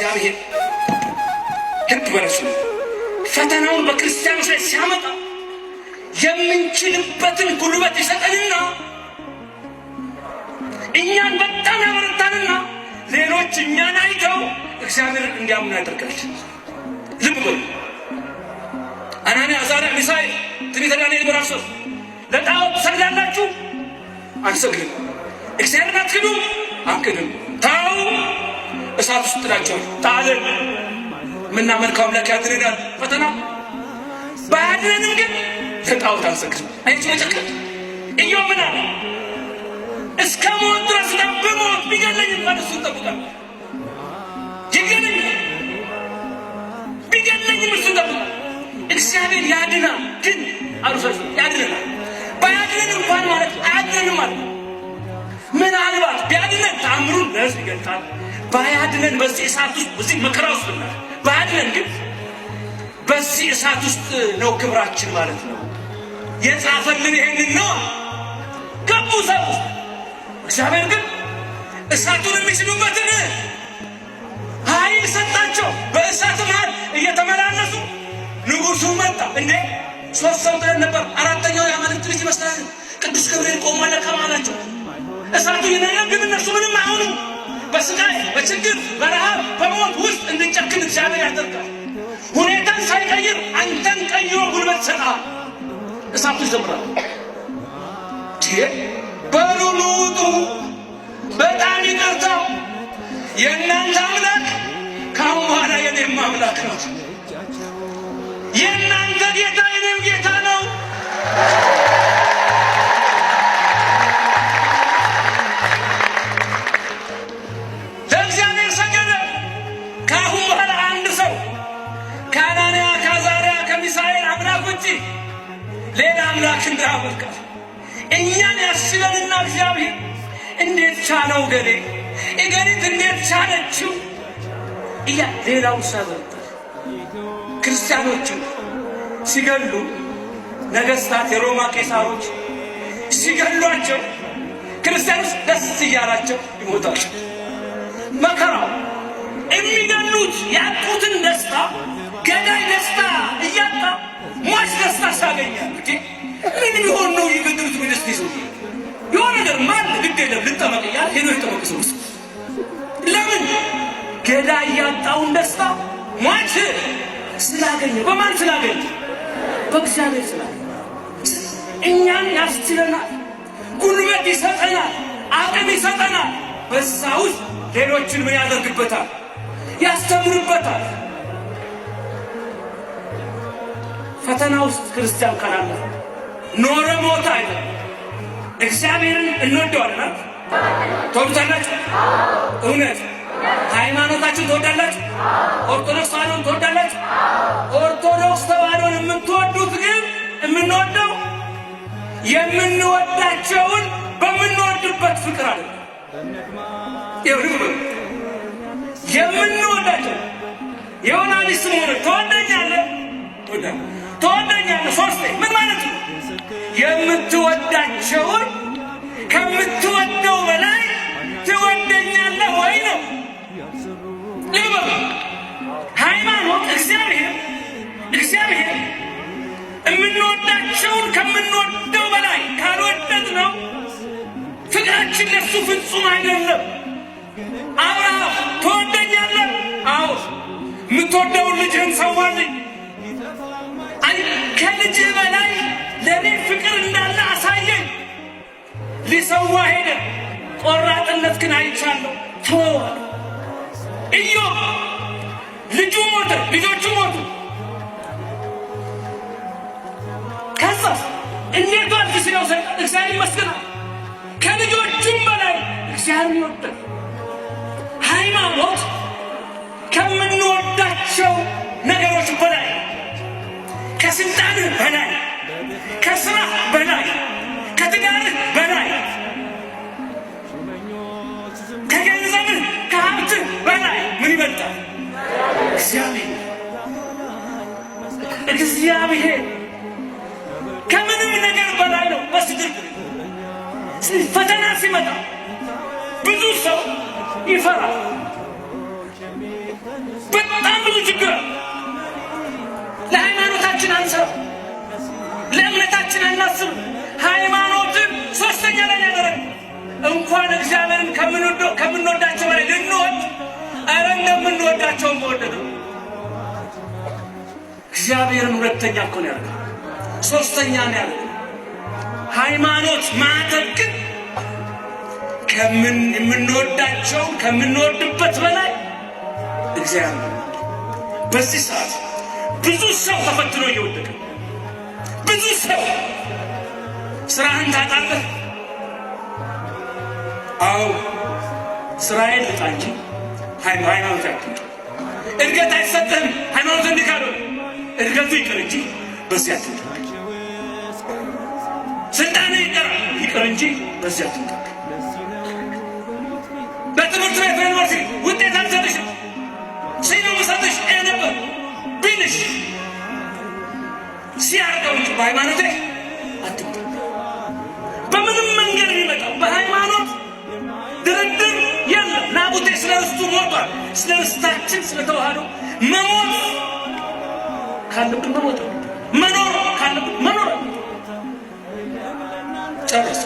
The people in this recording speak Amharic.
እግዚአብሔር ልብ በለሱ ፈተናውን በክርስቲያኖች ላይ ሲያመጣ የምንችልበትን ጉልበት ይሰጠንና እኛን በጣም ያበረታንና ሌሎች እኛን አይተው እግዚአብሔርን እንዲያምኑ ያደርጋል። ልብ በሉ። አናንያ፣ አዛርያ፣ ሚሳኤል ትንቢተ ዳንኤል ምዕራፍ 3 ለጣዖት ትሰግዳላችሁ? አንሰግድም። እግዚአብሔርን አትክዱም? አንክድም። ታው እሳት ውስጥ ጥላቸዋል። ጣልን። የምናመልከው አምላክ ያድነናል። ፈተና ባያድነንም ግን ለጣዖት አንሰግድም። አይቼ መጨከል ኢዮብ ምን አለ? እስከ ሞት ድረስ ብሞት ቢገለኝ እንኳን እሱን እጠብቃለሁ። ይገለኝ ቢገለኝም እሱን እጠብቃለሁ። እግዚአብሔር ያድናል። ግን አሩሳሽ ያድነናል። ባያድነን እንኳን ማለት አያድነንም ማለት ምናልባት ቢያድነን ተአምሩን ለሕዝብ ይገልጣል። ባያድነን በዚህ እሳት ውስጥ በዚህ መከራ ውስጥ ነው። ባያድነን ግን በዚህ እሳት ውስጥ ነው ክብራችን ማለት ነው። የጻፈልን ይሄንን ነው። ገቡ እሳት ውስጥ። እግዚአብሔር ግን እሳቱን የሚችሉበትን ኃይል ሰጣቸው። በእሳት መሃል እየተመላለሱ ንጉሡ መጣ። እንዴ 3 ሰው ነበር። 4ኛው የአማልክት ልጅ ይመስላል። ቅዱስ ገብርኤል ቆሞ ከመሃላቸው እሳቱ ይነዳል። ግን እነሱ ምንም አይሆኑ። በስቃይ በችግር በረሃብ በሞት ውስጥ እንድንጨክን እግዚአብሔር ያደርጋል። ሁኔታን ሳይቀይር አንተን ቀይሮ ጉልበት ይሰጣል። እሳቱ ይዘምራል። በሉ ውጡ፣ በጣም ይቅርታው፣ የእናንተ አምላክ ከአሁን በኋላ የኔም አምላክ ነው። የእናንተ ጌታ የኔም ጌታ ነው። ለእግዚአብሔር ሰገደ። ከአሁን በኋላ አንድ ሰው ከአናንያ ከአዛርያ ከሚሳኤል አምላክ ውጪ ሌላ አምላክ እንዳያመልካል። እኛን ያስበንና እግዚአብሔር እንዴት ቻለው ገሌ እገሊት እንዴት ቻለችው እያ ሌላው ሰበታ ክርስቲያኖቹ ሲገሉ ነገስታት የሮማ ቄሳሮች ሲገሏቸው ክርስቲያኖች ደስ እያላቸው ይሞታሉ። መከራው የሚገሉት ያጡትን ደስታ ገዳይ ደስታ እያጣ ሟች ደስታ ሳገኛል። ምን ቢሆን ነው ይገድሉት? ወይስ ቢሱ የሆነ ነገር ማን ግድ የለም ልጠመቅ እያለ ሄዶ ይጠመቅ ሰው ለምን ገዳይ ያጣውን ደስታ ሟች ስላገኘ በማን ስላገኘ? በእግዚአብሔር ስላገኘ። እኛን ያስችለናል፣ ጉልበት ይሰጠናል፣ አቅም ይሰጠናል። በዛ ውስጥ ሌሎችን ምን ያደርግበታል? ያስተምርበታል። ፈተና ውስጥ ክርስቲያን ካላለ ኖረ ሞታ አይደለም። እግዚአብሔርን እንወደዋለን። ትወዱታላችሁ? እውነት ሃይማኖታችሁን ትወዳላችሁ? ኦርቶዶክስ ተዋሕዶን ትወዳላችሁ? ኦርቶዶክስ ተዋሕዶን የምትወዱት ግን የምንወደው የምንወዳቸውን በምንወድበት ፍቅር አለ። የምንወዳቸው የሆነ አሊስም ሆነ ትወደኛለህ ትወደኛለህ ሶስቴ ምን ማለት ነው? የምትወዳቸውን ከምትወደው በላይ ትወደኛለህ ወይ ነው። ልብ ሃይማኖት እግዚአብሔር የምንወዳቸውን ከምንወደው በላይ ካልወደድ ነው ፍቅራችን ለሱ ፍጹም አይደለም። አብርሃም ትወደኛለህ? አዎ። የምትወደውን ልጅህን ሰዋልኝ። ከልጅህ በላይ ለእኔ ፍቅር እንዳለ አሳየኝ። ሊሰዋ ሄደ። ቆራጥነት ግን አይቻለሁ። ተወዋል። ኢዮብ ልጁ ሞተ፣ ልጆቹ ሞቱ። ከዛ እንዴት ዋልክ ሲለው ሰይጣን እግዚአብሔር ይመስገናል ከልጆቹም በላይ እግዚአብሔር ይወዳል። ሃይማኖት ከምንወዳቸው ነገሮች በላይ ከስልጣንህ በላይ ከስራ በላይ ከትዳርህ በላይ ከገንዘብህ ከሀብትህ በላይ ምን ይበልጣል? እግዚአብሔር ከምንም ነገር በላይ ነው። በስድር ፈተና ሲመጣ ብዙ ሰው ይፈራል። በጣም ብዙ ችግር። ለሃይማኖታችን አንሰራ፣ ለእምነታችን አናስብ። ሃይማኖትን ሶስተኛ ላይ ያደረግ እንኳን እግዚአብሔርን ከምንወዳቸው ላይ ልንወድ ኧረ እንደምንወዳቸውን መወደደው እግዚአብሔርን ሁለተኛ እኮ ነው ያደረገው፣ ሶስተኛ ነው ያደረገው። ሃይማኖት ማተብ ግን የምንወዳቸው ከምንወድበት በላይ እግዚአብሔር። በዚህ ሰዓት ብዙ ሰው ተፈትኖ እየወደቀ፣ ብዙ ሰው ስራህን ታጣለህ። አዎ ስራዬን ልጣ እንጂ ሃይማኖት ያትምጣ። እድገት አይሰጥህም ሃይማኖት እንዲካሉ እድገቱ ይቅር እንጂ በዚህ አትምጣ። ስልጣን ይቅር እንጂ በዚህ አትምጣ። በትምህርት ቤት በዩኒቨርሲቲ ውጤት አልሰጥሽም ሲሉ ሰጥሽ ነበር ቢልሽ ሲያርገው እንጂ በሃይማኖት አትምጣ። በምንም መንገድ የሚመጣው በሃይማኖት ድርድር የለም። ናቡቴ ስለ ርስቱ ሞቷል። ስለ ርስታችን ስለተዋህዶ መሞት ካለብን መሞት፣ መኖር ካለብን መኖር ጨረሰ።